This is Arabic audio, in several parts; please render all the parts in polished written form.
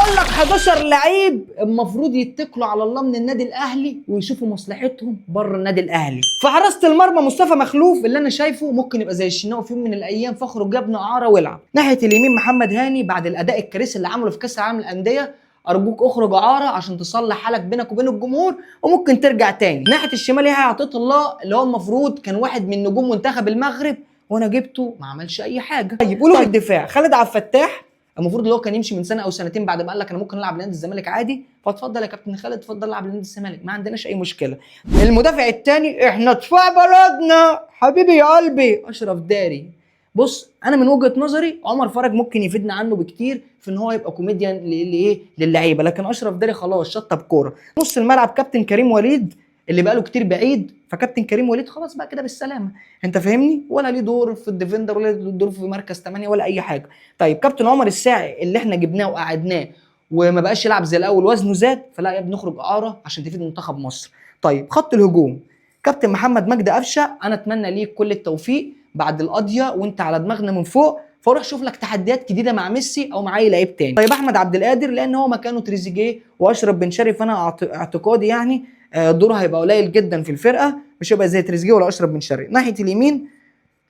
بقول لك 11 لعيب المفروض يتكلوا على الله من النادي الاهلي ويشوفوا مصلحتهم بره النادي الاهلي. في حراسه المرمى مصطفى مخلوف اللي انا شايفه ممكن يبقى زي الشناوي في يوم من الايام، فاخرج يا ابن اعاره والعب. ناحيه اليمين محمد هاني بعد الاداء الكارثي اللي عمله في كاس العالم للانديه، ارجوك اخرج اعاره عشان تصلح حالك بينك وبين الجمهور وممكن ترجع تاني. ناحيه الشمال يحيى عطيه الله اللي هو المفروض كان واحد من نجوم منتخب المغرب وانا جبته ما عملش اي حاجه. طيب قولوا الدفاع خالد عبد الفتاح المفروض اللي هو كان يمشي من سنه او سنتين بعد ما قال لك انا ممكن العب لنادي الزمالك عادي، فاتفضل يا كابتن خالد اتفضل العب لنادي الزمالك ما عندناش اي مشكله. المدافع الثاني احنا دفاع بلدنا حبيبي يا قلبي اشرف داري. بص انا من وجهه نظري عمر فرج ممكن يفيدنا عنه بكتير في ان هو يبقى كوميديان لايه للعيبه، لكن اشرف داري خلاص شطب كوره. نص الملعب كابتن كريم وليد اللي بقاله كتير بعيد، فكابتن كريم وليد خلاص بقى كده بالسلامه، انت فاهمني، ولا ليه دور في الديفندر ولا ليه دور في مركز 8 ولا اي حاجه. طيب كابتن عمر الساعي اللي احنا جبناه وقعدناه وما بقاش يلعب زي الاول وزنه زاد، فلا يا ابني نخرج اعاره عشان تفيد منتخب مصر. طيب خط الهجوم كابتن محمد مجدي قفشه، انا اتمنى ليك كل التوفيق بعد القضيه وانت على دماغنا من فوق، فروح شوف لك تحديات جديده مع ميسي او مع اي لعيب تاني. طيب احمد عبد القادر لان هو مكانه تريزيجيه واشرف بن شرقي، فانا اعتقادي يعني دوره هيبقى قليل جدا في الفرقه، مش هيبقى زي تريزيجيه ولا اشرف بن شرقي. ناحيه اليمين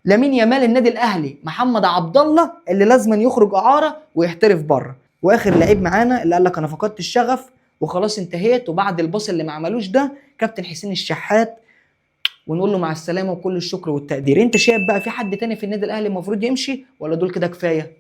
لامين يامال النادي الاهلي محمد عبد الله اللي لازم يخرج اعاره ويحترف بره. واخر لعيب معانا اللي قال لك انا فقدت الشغف وخلاص انتهيت وبعد الباص اللي ما عملوش ده كابتن حسين الشحات، ونقول له مع السلامه وكل الشكر والتقدير. انت شايف بقى في حد تاني في النادي الاهلي المفروض يمشي ولا دول كده كفايه؟